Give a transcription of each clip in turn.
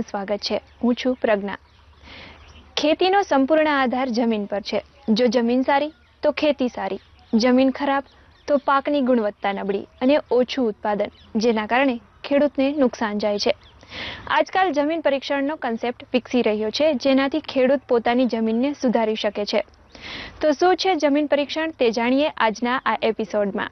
સ્વાગત છે। હું છું પ્રજ્ઞા। ખેતીનો સંપૂર્ણ આધાર જમીન પર છે। જો જમીન સારી તો ખેતી સારી, જમીન ખરાબ તો પાકની ગુણવત્તા નબળી અને ઓછું ઉત્પાદન, જેના કારણે ખેડૂતને નુકસાન જાય છે। આજકાલ જમીન પરીક્ષણનો કન્સેપ્ટ વિકસી રહ્યો છે, જેનાથી ખેડૂત પોતાની જમીનને સુધારી શકે છે। તો શું છે જમીન પરીક્ષણ તે જાણીએ આજના આ એપિસોડમાં।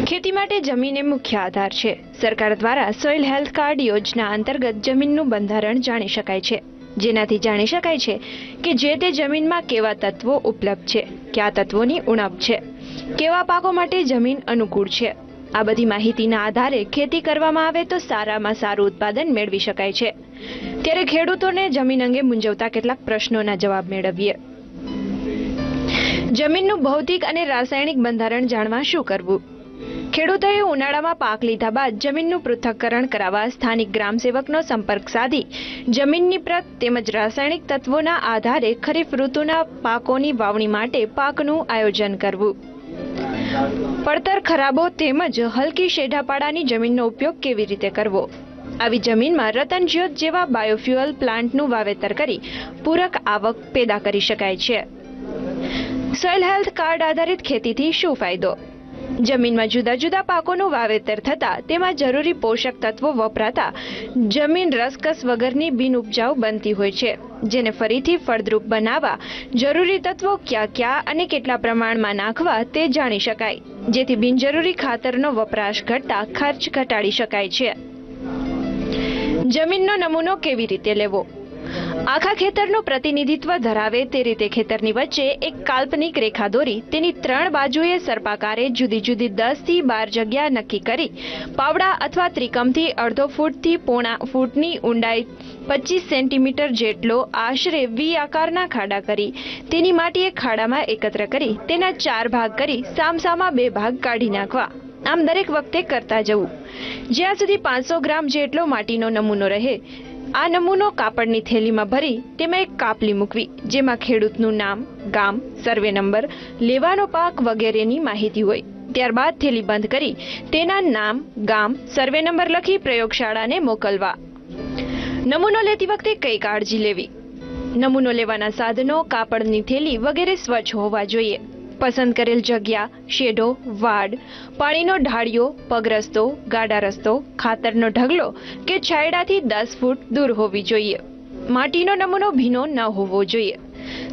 ખેતી માટે જમીન એ મુખ્ય આધાર છે। સરકાર દ્વારા સોઇલ હેલ્થ કાર્ડ યોજના અંતર્ગત જમીનનું બંધારણ જાણી શકાય છે, જેનાથી જાણી શકાય છે કે જે તે જમીનમાં કેવા તત્વો ઉપલબ્ધ છે, કયા તત્વોની ઉણપ છે, કેવા પાકો માટે જમીન અનુકૂળ છે। આ બધી માહિતીના આધારે ખેતી કરવામાં આવે તો સારામાં સારું ઉત્પાદન મેળવી શકાય છે। ત્યારે ખેડૂતોને જમીન અંગે મૂંઝવતા કેટલાક પ્રશ્નોના જવાબ મેળવીએ। જમીનનું ભૌતિક અને રાસાયણિક બંધારણ જાણવા શું કરવું? ખેડૂતોએ ઉનાળામાં પાક લીધા બાદ જમીનનું પૃથ્થકરણ કરાવવા સ્થાનિક ગ્રામ સેવકનો સંપર્ક સાધી જમીનની પ્રત તેમજ રાસાયણિક તત્વોના આધારે ખરીફ ઋતુના પાકોની વાવણી માટે પાકનું આયોજન કરવું। પડતર ખરાબો તેમજ હલકી શેઢાપાડાની જમીનનો ઉપયોગ કેવી રીતે કરવો? આવી જમીનમાં રતનજ્યોત જેવા બાયોફ્યુઅલ પ્લાન્ટનું વાવેતર કરી પૂરક આવક પેદા કરી શકાય છે। સોઇલ હેલ્થ કાર્ડ આધારિત ખેતીથી શું ફાયદો? જમીનમાં જુદા જુદા પાકોનું વાવેતર થતા તેમાં જરૂરી પોષક તત્વો વપરાતા જમીન રસકસ વગરની બિનઉપજાઉ બનતી હોય છે, જેને ફરીથી ફળદ્રુપ બનાવવા જરૂરી તત્વો ક્યાં ક્યાં અને કેટલા પ્રમાણમાં નાખવા તે જાણી શકાય, જેથી બિનજરૂરી ખાતરનો વપરાશ ઘટતા ખર્ચ ઘટાડી શકાય છે। જમીનનો નમૂનો કેવી રીતે લેવો? આખા ખેતરનું પ્રતિનિધિત્વ ધરાવે તે રીતે ખેતરની વચ્ચે એક કાલ્પનિક રેખા દોરી તેની 3 બાજુએ સર્પાકારે જુદી જુદી 10 થી 12 જગ્યા નક્કી કરી પાવડા અથવા ત્રિકમથી અડધો ફૂટથી પોણા ફૂટની ઊંડાઈ 25 સેન્ટીમીટર જેટલો આશરે વી આકારના ખાડા કરી તેની માટી એક ખાડામાં એકત્ર કરી તેના 4 ભાગ કરી સામસામા 2 ભાગ કાઢી નાખવા। આમ દરેક વખતે કરતા જવું જ્યાં સુધી 500 ગ્રામ જેટલો માટીનો નમૂનો રહે। આ નમૂનો કાપડની થેલીમાં ભરી તેમાં એક કાપલી મૂકવી, જેમાં ખેડૂતનું નામ, ગામ, સર્વે નંબર, લેવાનો પાક વગેરેની માહિતી હોય। ત્યારબાદ થેલી બંધ કરી તેના નામ, ગામ, સર્વે નંબર લખી પ્રયોગશાળાને મોકલવા। નમૂનો લેતી વખતે કઈ કાળજી લેવી? નમૂનો લેવાના સાધનો, કાપડની થેલી વગેરે સ્વચ્છ હોવા જોઈએ। પસંદ કરેલ જગ્યા, શેઢો, વાડ, પાણીનો ઢાળિયો, પગરસ્તો, ગાડા રસ્તો, ખાતરનો ઢગલો કે છાયડાથી 10 ફૂટ દૂર હોવી જોઈએ। માટીનો નમૂનો ભીનો ન હોવો જોઈએ।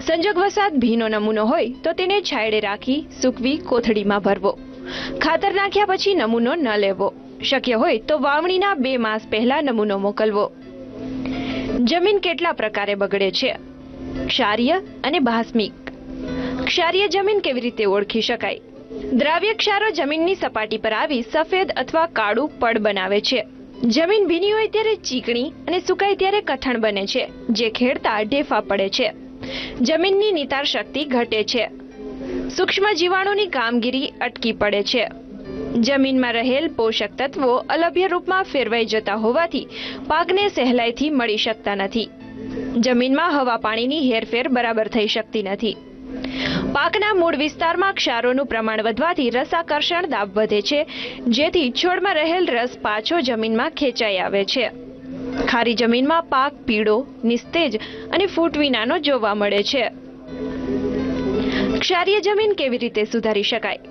સંજોગવશાત ભીનો નમૂનો હોય તો તેને છાયડે રાખી સૂકવી કોથળીમાં ભરવો। ખાતર નાખ્યા પછી નમૂનો ન લેવો। શક્ય હોય તો વાવણીના 2 માસ પહેલા નમૂનો મોકલવો। જમીન કેટલા પ્રકારે બગડે છે? ક્ષારીય અને ભાસ્મિક। ક્ષારીય જમીન કેવી રીતે ઓળખી શકાય? દ્રાવ્ય ક્ષારો જમીનની સપાટી પર આવી સફેદ અથવા કાળું પડ બનાવે છે। જમીન ભીની હોય ત્યારે ચીકણી અને સુકાય ત્યારે કઠણ બને છે, જે ખેડતા ઢેફા પડે છે। જમીનની નિતાર શક્તિ ઘટે છે। સૂક્ષ્મ જીવાણુની કામગીરી અટકી પડે છે। જમીનમાં રહેલ પોષક તત્વો અલભ્ય રૂપમાં ફેરવાઈ જતા હોવાથી પાકને સહેલાઈથી મળી શકતા નથી। જમીનમાં હવા પાણીની હેરફેર બરાબર થઈ શકતી નથી। પાકના મૂળ વિસ્તારમાં ક્ષારોનું પ્રમાણ વધવાથી રસાકર્ષણ દાબ વધે છે, જેથી છોડમાં રહેલ રસ પાછો જમીનમાં ખેંચાઈ આવે છે। ખારી જમીનમાં પાક પીળો, નિસ્તેજ અને ફૂટ વિનાનો જોવા મળે છે। ક્ષારીય જમીન કેવી રીતે સુધારી શકાય?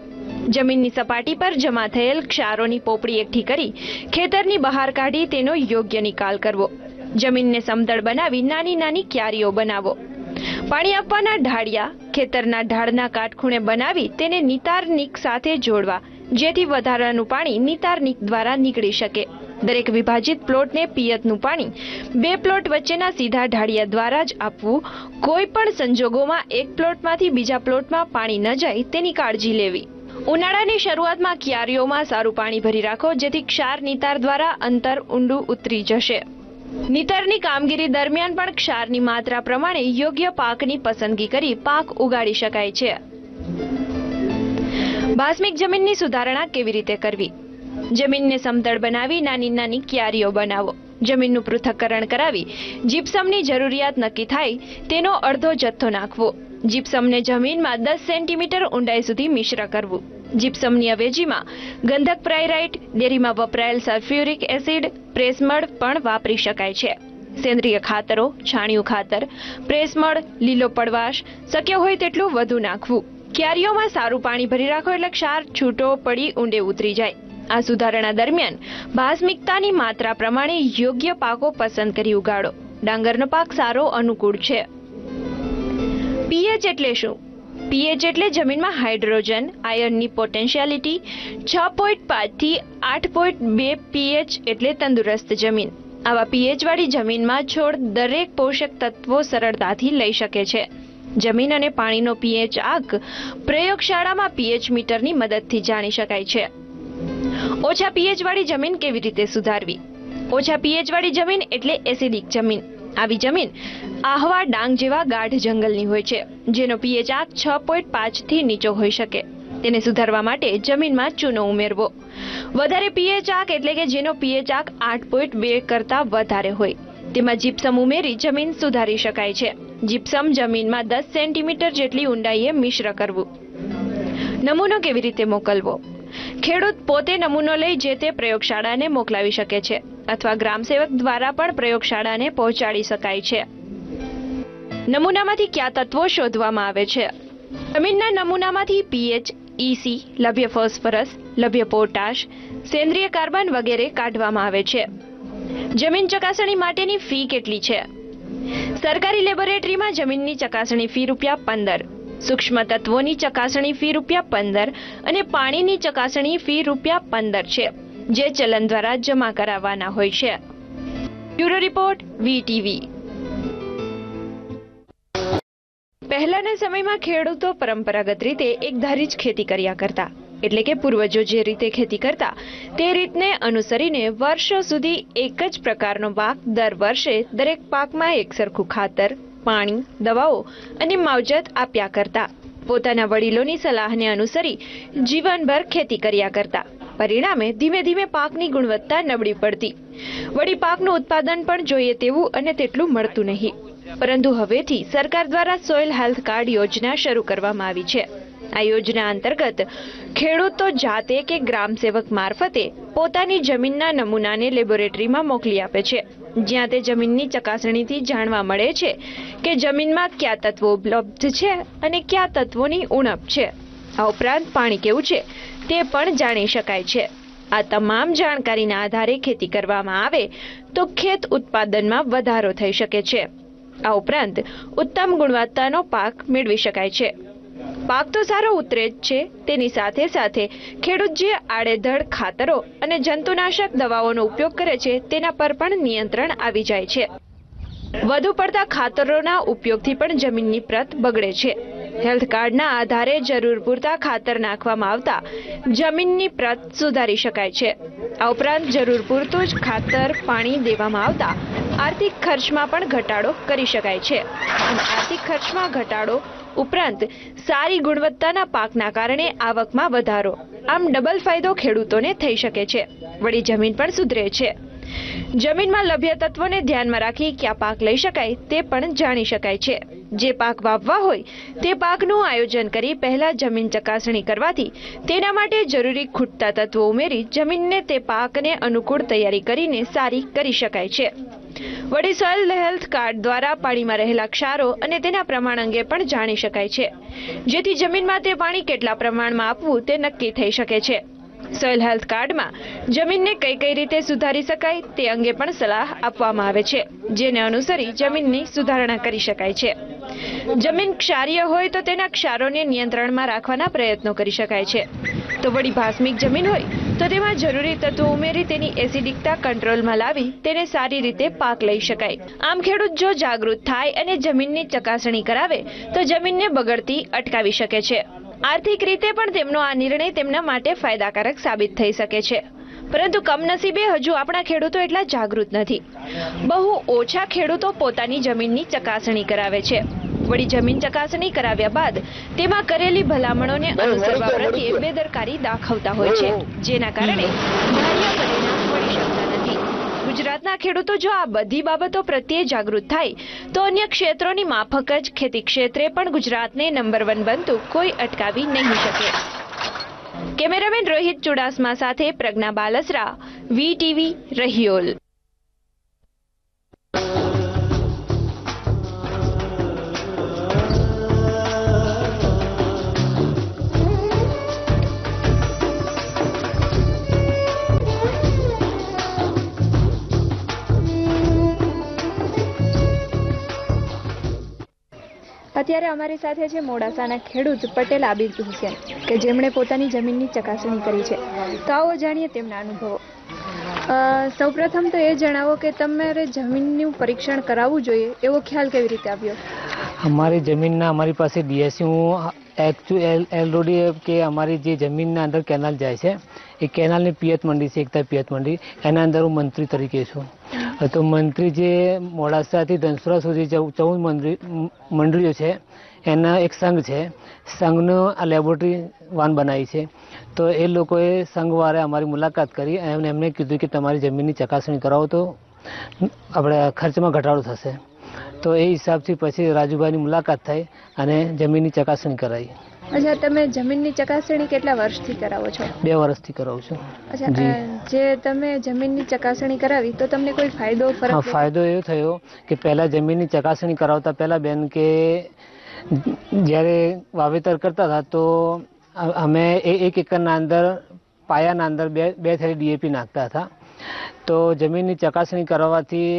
જમીનની સપાટી પર જમા થયેલ ક્ષારોની પોપડી એકઠી કરી ખેતરની બહાર કાઢી તેનો યોગ્ય નિકાલ કરવો। જમીનને સમતળ બનાવી નાની નાની ક્યારીઓ બનાવો। પાણી આપવાના ઢાળિયા ખેતરના ઢાળના કાટખૂણે બનાવી તેને નિતારનિક સાથે જોડવા, જેથી વધારાનું પાણી નિતારનિક દ્વારા નીકળી શકે। દરેક વિભાજિત પ્લોટને પિયતનું પાણી 2 પ્લોટ વચ્ચેના સીધા ઢાળિયા દ્વારા જ આપવું। કોઈ પણ સંજોગોમાં એક પ્લોટમાંથી બીજા પ્લોટમાં પાણી ન જાય તેની કાળજી લેવી। ઉનાળાની શરૂઆતમાં ક્યારીઓમાં સારું પાણી ભરી રાખો, જેથી ક્ષાર નિતાર દ્વારા અંતર ઊંડું ઉતરી જશે। નિતારની કામગીરી દરમિયાન પણ ક્ષારની માત્રા પ્રમાણે યોગ્ય પાકની પસંદગી કરી પાક ઉગાડી શકાય છે। ભાસ્મિક જમીનની સુધારણા કેવી રીતે કરવી? જમીનને સમતળ બનાવી નાની નાની ક્યારીઓ બનાવો। જમીનનું પૃથ્થકરણ કરાવી જીપ્સમની જરૂરિયાત નક્કી થાય તેનો અડધો જથ્થો નાખવો। જીપ્સમને જમીનમાં 10 સેન્ટીમીટર ઊંડાઈ સુધી મિશ્ર કરવું। જીપ્સમની અવેજીમાં ગંધક પ્રાયરાઇટ, ડેરીમાં વપરાયેલ સલ્ફ્યુરિક એસિડ, પ્રેસમડ પણ વાપરી શકાય છે. સેન્દ્રિય ખાતરો, છાણિયું ખાતર, પ્રેસમડ, લીલો પડવાશ શક્ય હોય તેટલું વધુ નાખવું. ક્યારીઓમાં સારું પાણી ભરી રાખો એટલે ક્ષાર છૂટો પડી ઊંડે ઉતરી જાય. આ સુધારણા દરમિયાન ભાસ્મિકતાની માત્રા પ્રમાણે યોગ્ય પાકો પસંદ કરી ઉગાડો. ડાંગરનો પાક સારો અનુકૂળ છે. પીએચ એટલે શું? પીએચ એટલે જમીનમાં હાઇડ્રોજન આયનની પોટેન્શિયાલિટી 6.5 થી 8.2 પીએચ એટલે તંદુરસ્ત જમીન. આવા પીએચ વાળી જમીનમાં છોડ દરેક પોષક તત્વો સરળતાથી લઈ શકે છે. જમીન અને પાણીનો પીએચ આંક પ્રયોગશાળામાં પીએચ મીટરની મદદથી જાણી શકાય છે. ઓછા પીએચ વાળી જમીન કેવી રીતે સુધારવી? ઓછા પીએચ વાળી જમીન એટલે એસિડિક જમીન. આવી જમીન આહવા ડાંગ જેવા ગાઢ જંગલની હોય છે, જેનો પીએચ આંક 6.5 થી નીચો હોઈ શકે. તેને સુધારવા માટે જમીનમાં ચૂનો ઉમેરવો. વધારે પીએચ આંક એટલે કે જેનો પીએચ આંક 8.2 કરતા વધારે હોય, તેમાં જીપ્સમ ઉમેરી જમીન સુધારી શકાય છે. જીપ્સમ જમીનમાં 10 સેન્ટીમીટર જેટલી ઊંડાઈએ મિશ્ર કરવું. નમૂનો કેવી રીતે મોકલવો? ખેડૂત પોતે નમૂનો લઈ જે તે પ્રયોગશાળાને મોકલાવી શકે છે અથવા ગ્રામસેવક દ્વારા પણ પ્રયોગશાળાને પહોંચાડી શકાય છે. નમૂનામાંથી કયા તત્વો શોધવામાં આવે છે? જમીનના નમૂનામાંથી પીએચ, ઈસી, લભ્ય ફોસ્ફરસ, લભ્ય પોટાશ, સેન્દ્રિય કાર્બન વગેરે કાઢવામાં આવે છે. જમીન ચકાસણી માટેની ફી કેટલી છે? સરકારી લેબોરેટરીમાં જમીનની ચકાસણી ફી ₹15, સૂક્ષ્મ તત્વોની ચકાસણી ફી ₹15 અને પાણીની ચકાસણી ફી ₹15 છે, જે ચલણ દ્વારા જમા કરાવવાના હોય છે. Bureau report, VTV. પહેલાના સમયમાં ખેડૂતો પરંપરાગત રીતે એકધારી જ ખેતી કર્યા કરતા, એટલે કે પૂર્વજો જે રીતે ખેતી કરતા તે રીતને અનુસરીને વર્ષો સુધી એક જ પ્રકારનો પાક દર વર્ષે દરેક પાકમાં એકસરખું ખાતર, પાણી, દવાઓ અને માવજત આપ્યા કરતા. પોતાના વડીલોની સલાહને અનુસરી જીવનભર ખેતી કર્યા કરતા. પરિણામે ધીમે ધીમે પાકની ગુણવત્તા નબળી પડતી. વળી પાકનું ઉત્પાદન પણ જોઈએ તેવું અને તેટલું મળતું નહીં. પરંતુ હવેથી સરકાર દ્વારા સોઇલ હેલ્થ કાર્ડ યોજના શરૂ કરવામાં આવી છે. આ યોજના અંતર્ગત ખેડૂતો જાતે કે ગ્રામસેવક મારફતે પોતાની જમીનના નમૂનાને લેબોરેટરીમાં મોકલી આપે છે, જ્યાં તે જમીનની ચકાસણીથી જાણવા મળે છે કે જમીનમાં કયા તત્વો ઉપલબ્ધ છે અને કયા તત્વોની ઉણપ છે. આ ઉપરાંત પાણી કેવું છે તે પણ જાણી શકાય છે. આ તમામ જાણકારીના આધારે ખેતી કરવામાં આવે તો ખેત ઉત્પાદનમાં વધારો થઈ શકે છે. આ ઉપરાંત ઉત્તમ ગુણવત્તાનો પાક મેળવી શકાય છે. પાક તો સારો ઉતરે જ છે, તેની સાથે સાથે ખેડૂત જે આડેધડ ખાતરો અને જંતુનાશક દવાઓનો ઉપયોગ કરે છે તેના પર પણ નિયંત્રણ આવી જાય છે. વધુ પડતા ખાતરોના ઉપયોગથી પણ જમીનની પ્રત બગડે છે. હેલ્થ કાર્ડના આધારે જરૂર પૂરતા ખાતર નાખવામાં આવતા જમીનની પ્રત સુધારી શકાય છે. આ ઉપરાંત જરૂર પૂરતું જ ખાતર, પાણી દેવામાં આવતા આર્થિક ખર્ચમાં પણ ઘટાડો કરી શકાય છે. અને આર્થિક ખર્ચમાં ઘટાડો ઉપરાંત સારી ગુણવત્તાના પાકના કારણે આવકમાં વધારો, આમ ડબલ ફાયદો ખેડૂતોને થઈ શકે છે. વળી જમીન પણ સુધરે છે. જમીનમાં લભ્ય તત્વોને ધ્યાનમાં રાખી કયા પાક લઈ શકાય તે પણ જાણી શકાય છે. જે પાક વાવવા હોય તે પાકનું આયોજન કરી પહેલા જમીન ચકાસણી કરવાથી તેના માટે જરૂરી ખૂટતા તત્વો ઉમેરી જમીનને તે પાકને અનુકૂળ તૈયારી કરીને સારી કરી શકાય છે. વળી સોઇલ હેલ્થ કાર્ડ દ્વારા પાણીમાં રહેલા ક્ષારો અને તેના પ્રમાણ અંગે પણ જાણી શકાય છે, જેથી જમીનમાં તે પાણી કેટલા પ્રમાણમાં આપવું તે નક્કી થઈ શકે છે. સોઇલ હેલ્થ કાર્ડમાં જમીનને કઈ કઈ રીતે સુધારી શકાય તે અંગે પણ સલાહ આપવામાં આવે છે, જેને અનુસરી જમીનની સુધારણા કરી શકાય છે. જમીન ક્ષારીય હોય તો તેના ક્ષારોને નિયંત્રણમાં રાખવાના પ્રયત્નો કરી શકાય છે. તો વળી ભાસ્મિક જમીન હોય તો તેમાં જરૂરી તત્વો ઉમેરી તેની એસિડિકતા કંટ્રોલમાં લાવી તેને સારી રીતે પાક લઈ શકાય. આમ ખેડૂત જો જાગૃત થાય અને જમીનની ચકાસણી કરાવે તો જમીનને બગડતી અટકાવી શકે છે. આર્થિક રીતે પણ તેમનો આ નિર્ણય તેમના માટે ફાયદાકારક સાબિત થઈ શકે છે. પરંતુ કમનસીબે હજુ આપણા ખેડૂતો એટલા જાગૃત નથી. બહુ ઓછા ખેડૂતો પોતાની જમીનની ચકાસણી કરાવે છે. વળી જમીન ચકાસણી કરાવ્યા બાદ તેમાં કરેલી ભલામણોને અનુસરવા પ્રત્યે બેદરકારી દાખવતા હોય છે, જેના કારણે ધાર્યા પરિણામ મળી શકતા નથી. ગુજરાતના ખેડૂતો જો આ બધી બાબતો પ્રત્યે જાગૃત થાય તો અન્ય ક્ષેત્રોની માફક જ ખેતી ક્ષેત્રે પણ ગુજરાતને નંબર 1 બનતું કોઈ અટકાવી નહીં શકે. કેમેરામેન રોહિત ચુડાસમા સાથે પ્રજ્ઞા બાલસરા, વીટીવી, રહિયોલ. અત્યારે અમારી સાથે છે મોડાસાના ખેડૂત પટેલ આબિદ હુસેન કે જેમણે પોતાની જમીનની ચકાસણી કરી છે. તો આવો જાણીએ તેમના અનુભવો. સૌપ્રથમ તો એ જણાવો કે તમારે જમીનનું પરીક્ષણ કરાવવું જોઈએ એવો ખ્યાલ કેવી રીતે આવ્યો? અમારી જમીનના અમારી પાસે ડીએસસી હું એલરોડી કે અમારી જે જમીનના અંદર કેનાલ જાય છે એ કેનાલની પિયત મંડી છે, એકતા પિયત મંડી, એના અંદર હું મંત્રી તરીકે છું. તો મંત્રી જે મોડાસાથી ધનસુરા સુધી 14 મંડળીઓ છે એના એક સંઘ છે, સંઘનો આ લેબોરેટરી વાન બનાવી છે. તો એ લોકોએ સંઘવાળે અમારી મુલાકાત કરી અને એમને કીધું કે તમારી જમીનની ચકાસણી કરાવો તો આપણે ખર્ચમાં ઘટાડો થશે. તો એ હિસાબથી પછી રાજુભાઈની મુલાકાત થઈ અને જમીનની ચકાસણી કરાવી. અચ્છા, તમે જમીનની ચકાસણી કેટલા વર્ષથી કરાવો છો? 2 વર્ષથી કરાવું છું. અચ્છા, જે તમે જમીનની ચકાસણી કરાવી તો તમને કોઈ ફાયદો ફરક? ફાયદો એવો થયો કે પહેલાં જમીનની ચકાસણી કરાવતા પહેલાં બેન કે જ્યારે વાવેતર કરતા હતા તો અમે 1 એકરના અંદર પાયાના અંદર 2 થેલી ડીએપી નાખતા હતા. તો જમીનની ચકાસણી કરાવવાથી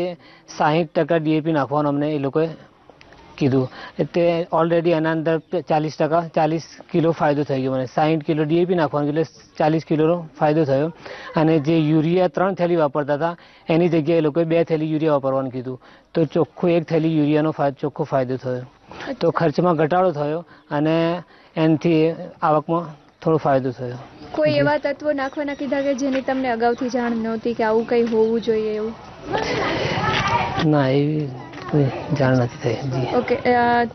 60% ડીએપી નાખવાનું અમને એ લોકોએ કીધું. તે ઓલરેડી એના અંદર 40 કિલો ફાયદો થઈ ગયો. મને 60 કિલો ડીએપી નાખવાનું એટલે 40 કિલોનો ફાયદો થયો. અને જે યુરિયા 3 થેલી વાપરતા હતા એની જગ્યાએ એ લોકોએ 2 થેલી યુરિયા વાપરવાનું કીધું. તો ચોખ્ખું 1 થેલી યુરિયાનો ચોખ્ખો ફાયદો થયો. તો ખર્ચમાં ઘટાડો થયો અને એનાથી આવકમાં થોડો ફાયદો થયો. કોઈ એવા તત્વો નાખવાના કીધા કે જેની તમને અગાઉથી જાણ નહોતી કે આવું કંઈ હોવું જોઈએ એવું? ના, એવી કોઈ જાણ નથી થઈ. જી. ઓકે,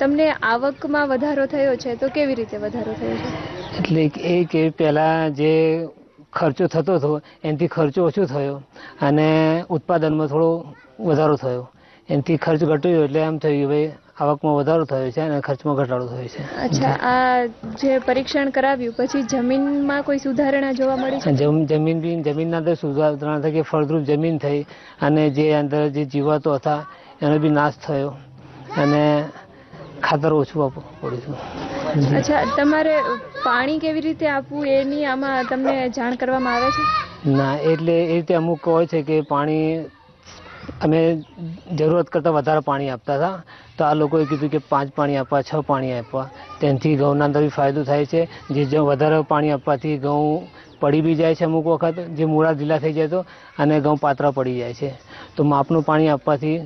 તમને આવકમાં વધારો થયો છે તો કેવી રીતે વધારો થયો છે? એટલે એ કે પહેલાં જે ખર્ચો થતો હતો એનાથી ખર્ચો ઓછો થયો અને ઉત્પાદનમાં થોડો વધારો થયો. એનાથી ખર્ચ ઘટ્યો એટલે એમ થયું કે ભાઈ આવકમાં વધારો થયો છે અને ખર્ચમાં ઘટાડો થયો છે. અચ્છા, આ જે પરીક્ષણ કરાવ્યું પછી જમીનમાં કોઈ સુધારણા જોવા મળી છે? જમીનના અંદર સુધારણા થઈ કે ફળદ્રુપ જમીન થઈ અને જે અંદર જે જીવાતો હતા એનો બી નાશ થયો અને ખાતર ઓછું પડ્યું. અચ્છા, તમારે પાણી કેવી રીતે આપવું એની આમાં તમને જાણ કરવામાં આવે છે? ના, એટલે એ રીતે અમુક હોય છે કે પાણી અમે જરૂરત કરતાં વધારે પાણી આપતા હતા. તો આ લોકોએ કીધું કે 5 પાણી આપવા, 6 પાણી આપવા. તેનાથી ઘઉંના અંદર બી ફાયદો થાય છે. જે વધારે પાણી આપવાથી ઘઉં પડી બી જાય છે અમુક વખત, જે મૂળા ઢીલા થઈ જાય તો, અને ઘઉં પાતળા પડી જાય છે. તો માપનું પાણી આપવાથી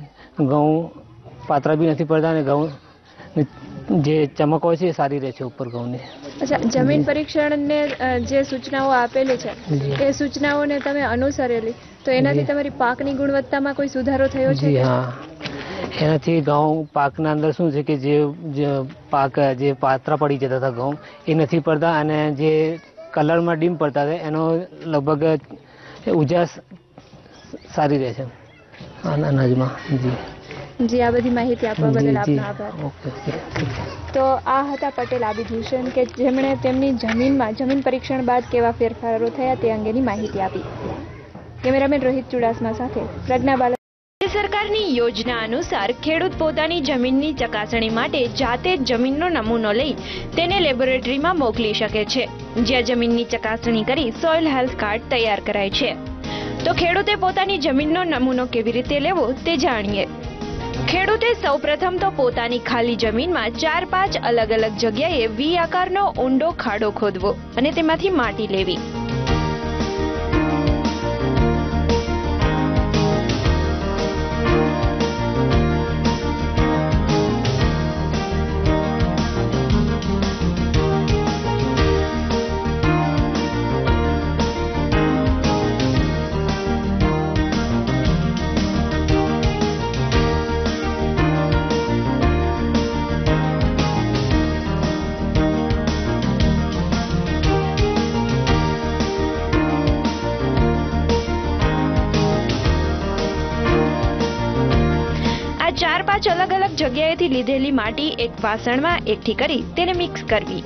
ઘઉં પાતળા બી નથી પડતા અને ઘઉં જે ચમક હોય છે એ સારી રહે છે ઉપર ઘઉંની. અચ્છા, જમીન પરીક્ષણને જે સૂચનાઓ આપેલી છે એ સૂચનાઓને તમે અનુસરેલી તો એનાથી તમારી પાકની ગુણવત્તામાં કોઈ સુધારો થયો છે? જી હા, એનાથી ઘઉં પાકના અંદર શું છે કે જે પાક જે પાતળા પડી જતા હતા ઘઉં એ નથી પડતા અને જે કલરમાં ડીમ પડતા હતા એનો લગભગ ઉજાસ સારી રહે છે અનાજમાં. જી, આ બધી માહિતી આપવા બદલ આપનો આભાર. તો આ હતા પટેલ આબિદ હુસેન કે જેમણે તેમની જમીન પરીક્ષણ બાદ કેવા ફેરફારો થયા તે અંગેની માહિતી આપી. કેમેરામેન રોહિત ચુડાસમા સાથે પ્રજ્ઞા બાલા. સરકારની યોજના અનુસાર ખેડૂત પોતાની જમીનની ચકાસણી માટે જાતે જ જમીનનો નમૂનો લઈ તેને લેબોરેટરીમાં મોકલી શકે છે, જ્યાં જમીનની ચકાસણી કરી સોઇલ હેલ્થ કાર્ડ તૈયાર કરાય છે. તો ખેડૂતે પોતાની જમીનનો નમૂનો કેવી રીતે લેવો તે જાણીએ. ખેડૂતે સૌપ્રથમ તો પોતાની ખાલી જમીનમાં 4-5 અલગ અલગ જગ્યાએ વી આકારનો ઊંડો ખાડો ખોદવો અને તેમાંથી માટી લેવી. આ 4-5 અલગ અલગ જગ્યાએથી લીધેલી માટી એક વાસણમાં એકઠી કરી તેને મિક્સ કરવી.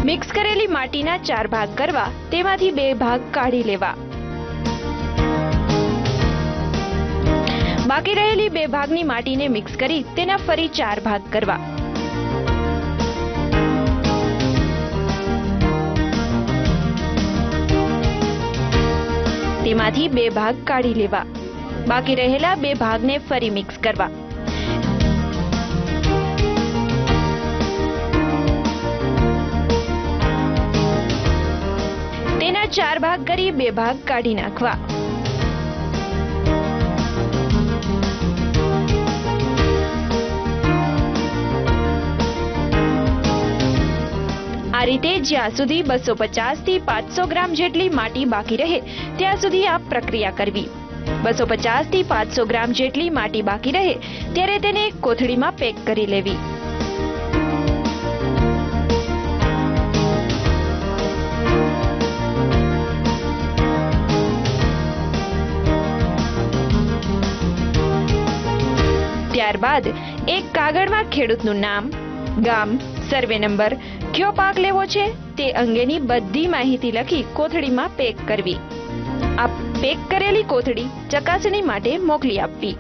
મિક્સ કરેલી માટીના 4 ભાગ કરવા, તેમાંથી 2 ભાગ કાઢી લેવા. બાકી રહેલી 2 ભાગની માટીને મિક્સ કરી તેના ફરી 4 ભાગ કરવા. તેમાંથી 2 ભાગ કાઢી લેવા. બાકી રહેલા 2 ભાગને ફરી મિક્સ કરવા. તેના 4 ભાગ કરી 2 ભાગ કાઢી નાખવા. આ રીતે જ્યાં સુધી 250 થી 500 ગ્રામ જેટલી માટી બાકી રહે ત્યાં સુધી આ પ્રક્રિયા કરવી. 250 થી 500 ગ્રામ જેટલી માટી બાકી રહે ત્યારે તેને એક કોથળીમાં પેક કરી લેવી. ત્યારબાદ એક કાગળમાં ખેડૂતનું નામ, ગામ, સર્વે નંબર, કયો પાક લેવો છે તે અંગેની બધી માહિતી લખી કોથળીમાં પેક કરવી. આ પેક કરેલી કોથળી ચકાસણી માટે મોકલી આપવી.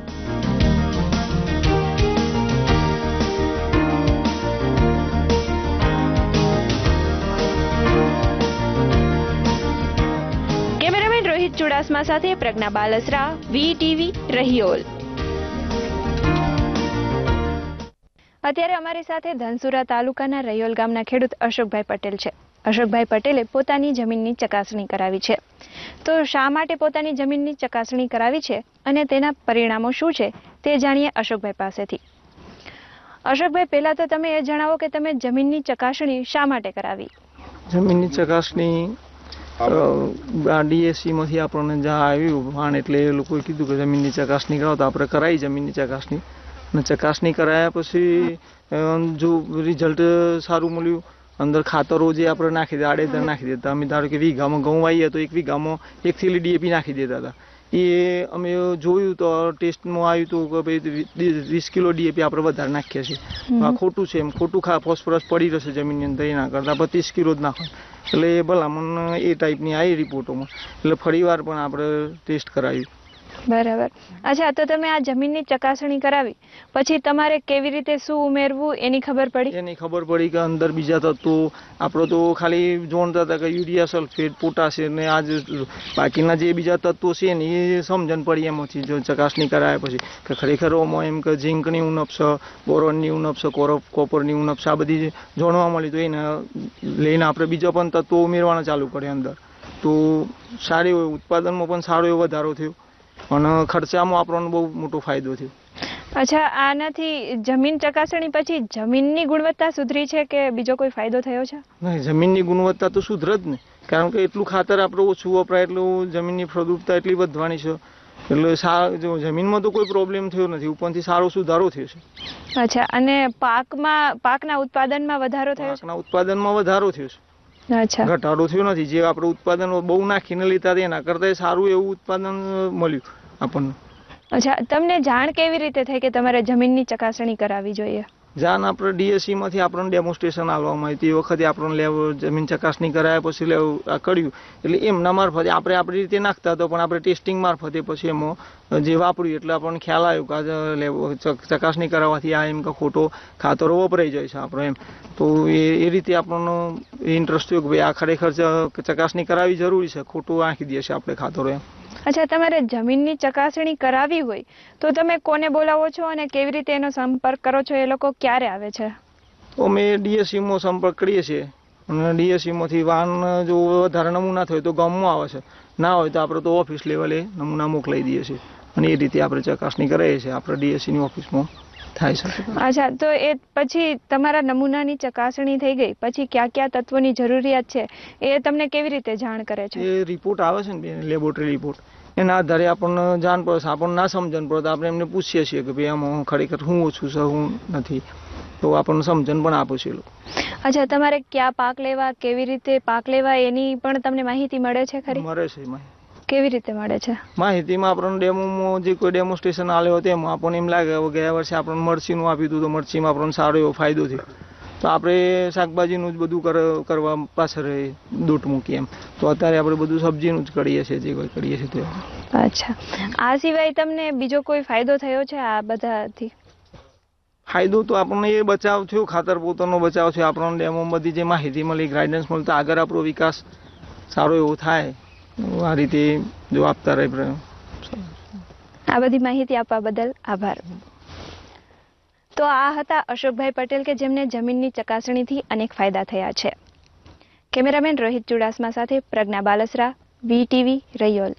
કેમેરામેન રોહિત ચુડાસમા સાથે પ્રજ્ઞા બાલસરા, VTV, રહિયોલ. અત્યારે અમારી સાથે ધનસુરા તાલુકાના રહિયોલ ગામના ખેડૂત અશોકભાઈ પટેલ છે. અશોકભાઈ પટેલે પોતાની જમીનની ચકાસણી કરાવી છે. તો શા માટે પોતાની જમીનની ચકાસણી કરાવી છે અને તેના પરિણામો શું છે તે જાણીએ અશોકભાઈ પાસેથી. અશોકભાઈ, પહેલા તો તમે એ જણાવો કે તમે જમીનની ચકાસણી શા માટે કરાવી? જમીનની ચકાસણી DSC માંથી આપણને જ્યાં આવ્યું વાણ એટલે એ લોકોએ કીધું કે જમીનની ચકાસણી કરાવો, તો આપણે કરાવી જમીનની ચકાસણી. અને ચકાસણી કરાયા પછી જો રિઝલ્ટ સારું મળ્યું, અંદર ખાતરો જે આપણે નાખી દે આડેધડ નાખી દેતા. અમે ધારો કે વીઘામાં ઘઉં વાવીએ તો 1 વીઘામાં 1 થેલી DAP નાખી દેતા હતા. એ અમે જોયું તો ટેસ્ટમાં આવ્યું હતું કે ભાઈ 20 કિલો DAP આપણે વધારે નાખીએ છીએ. આ ખોટું છે, એમ ખોટું ફોસ્ફરસ પડી રહેશે જમીનની અંદર, એના કરતાં 32 કિલો જ નાખો. એટલે એ ભલામણ એ ટાઈપની આવી રિપોર્ટોમાં. એટલે ફરી વાર પણ આપણે ટેસ્ટ કરાવ્યું. બરાબર. અચ્છા, તો તમે આ જમીનની ચકાસણી કરાવી પછી તમારે કેવી રીતે શું ઉમેરવું એની ખબર પડી? એની ખબર પડી કે અંદર બીજા તત્વો આપણે તો ખાલી જોણતા હતા કે યુરિયા, સલ્ફેટ, પોટાશ ને આ બાકીના જે બીજા તત્વો છે એની સમજણ પડી એમાંથી જો ચકાસણી કરાયા પછી કે ખરેખર એમ કે ઝીંકની ઉણપ છે, બોરોનની ઉણપ છે, કોપરની ઉણપ છે, આ બધી જાણવા મળી. તો એને લઈને આપણે બીજા પણ તત્વો ઉમેરવાના ચાલુ કર્યા અંદર. તો સારી ઉત્પાદનમાં પણ સારો એવો વધારો થયો અને ખર્ચામાં આપણને બહુ મોટો ફાયદો થયો. અચ્છા, આનાથી જમીન ચકાસણી પછી જમીનની ગુણવત્તા સુધરી છે કે બીજો કોઈ ફાયદો થયો છે? નહીં, જમીનની ગુણવત્તા તો સુધરે જ ને, કારણ કે એટલું ખાતર આપણે ઓછું વપરાય એટલું જમીનની ફળદ્રુપતા એટલી વધવાની છે. એટલે જમીનમાં તો કોઈ પ્રોબ્લેમ થયો નથી, ઉપરથી સારો સુધારો થયો છે. અચ્છા, અને પાકના ઉત્પાદનમાં વધારો થયો છે? પાકના ઉત્પાદનમાં વધારો થયો છે. અચ્છા, ઘટાડો થયો નથી. જે આપણે ઉત્પાદન બહુ નાખીને લેતા એના કરતાં સારું એવું ઉત્પાદન મળ્યું આપણને. અચ્છા, તમને જાણ કેવી રીતે થઈ કે તમારે જમીનની ચકાસણી કરાવવી જોઈએ? જાણ આપણે DSC માંથી આપણને ડેમોન્સ્ટ્રેશન આપવામાં આવ્યું. તે વખતે આપણને જમીન ચકાસણી કરાયા પછી કર્યું. એટલે એમના મારફતે આપણે આપણી રીતે નાખતા હતો, પણ આપણે ટેસ્ટિંગ મારફતે પછી એમાં જે વાપર્યું એટલે આપણને ખ્યાલ આવ્યો કે ચકાસણી કરાવવાથી આ એમ કે ખોટો ખાતરો વપરાઈ જાય છે આપણે એમ. તો એ રીતે આપણને ઇન્ટરેસ્ટ થયો કે ભાઈ આ ખરેખર ચકાસણી કરાવવી જરૂરી છે, ખોટું નાખી દે છે આપણે ખાતરો એમ. અચ્છા, તમારે જમીનની ચકાસણી કરાવી હોય તો તમે કોને બોલાવો છો અને કેવી રીતે એનો સંપર્ક કરો છો? એ લોકો ક્યારે આવે છે? અમે DSC માં સંપર્ક કરીએ છીએ અને DSC માંથી વાહન જો વધારે નમૂના થયો તો ગામમાં આવે છે, ના હોય તો આપણે તો ઓફિસ લેવલે નમૂના મોકલાઈ દઈએ છીએ અને એ રીતે આપણે ચકાસણી કરીએ છીએ. આપણે DSC ની ઓફિસમાં થાય છે. અચ્છા, તો એ પછી તમારા નમૂનાની ચકાસણી થઈ ગઈ પછી કયા કયા તત્વોની જરૂરિયાત છે એ તમને કેવી રીતે જાણ કરે છે? એ રિપોર્ટ આવે છે ને, લેબોરેટરી રિપોર્ટ, એના આધારે આપણને જાણ પડે છે. આપણને ના સમજણ પડે તો આપણે એમને પૂછીએ છીએ કે ભાઈ આમાં ખરેખર હું ઓછું છે, હું નથી, તો આપણને સમજણ પણ આપે છે એ લોકો. અચ્છા, તમારે ક્યાં પાક લેવા, કેવી રીતે પાક લેવા એની પણ તમને માહિતી મળે છે ખરી? મળે છે માહિતી. કેવી રીતે મળે છે માહિતીમાં? આપણને ડેમોમાં જે કોઈ ડેમોન્સ્ટ્રેશન આલ્યો તેમાં આપણને એમ લાગે કે ગયા વર્ષે આપણને મરચીનું આપ્યું હતું તો મરચીમાં આપણને સારો એવો ફાયદો થયો. તો આપણે શાકભાજીનું જ બધું કરવા પાછળ દોટ મૂકીએ એમ. તો અત્યારે આપણે બધું સબ્જીનું જ કરીએ છીએ, જે કોઈ કરીએ છીએ તે. અચ્છા, આ સિવાય તમને બીજો કોઈ ફાયદો થયો છે આ બધાથી? ફાયદો તો આપણને એ બચાવ થયો, ખાતર પોતાનો બચાવ છે, આપણને ડેમોમાં બધી જે માહિતી મળી, ગાઈડન્સ મળી, તો આગળ આપણો વિકાસ સારો એવો થાય. આ રીતે જો આપતા રહે. આ બધી માહિતી આપવા બદલ આભાર. તો આ હતા અશોકભાઈ પટેલ કે જેમને જમીનની ચકાસણીથી અનેક ફાયદા થયા છે. કેમેરામેન રોહિત ચુડાસમા સાથે પ્રજ્ઞા બાલસરા, VTV, રૈયોલ.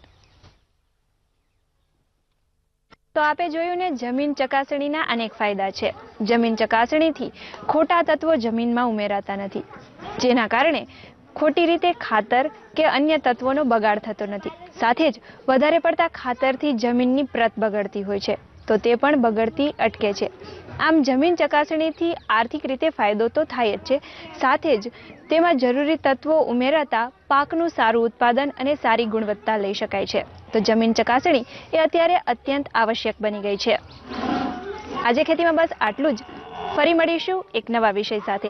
તો આપે જોયું ને, જમીન ચકાસણીના અનેક ફાયદા છે. જમીન ચકાસણીથી ખોટા તત્વો જમીનમાં ઉમેરાતા નથી, જેના કારણે ખોટી રીતે ખાતર કે અન્ય તત્વોનો બગાડ થતો નથી. સાથે જ વધારે પડતા ખાતરથી જમીનની પ્રત બગડતી હોય છે, તો તે પણ બગડતી અટકે છે. આમ જમીન ચકાસણીથી આર્થિક રીતે ફાયદો તો થાય જ છે, સાથે જ તેમાં જરૂરી તત્વો ઉમેરાતા પાકનું સારું ઉત્પાદન અને સારી ગુણવત્તા લઈ શકાય છે. તો જમીન ચકાસણી એ અત્યારે અત્યંત આવશ્યક બની ગઈ છે. આજે ખેતીમાં બસ આટલું જ. ફરી મળીશું એક નવા વિષય સાથે.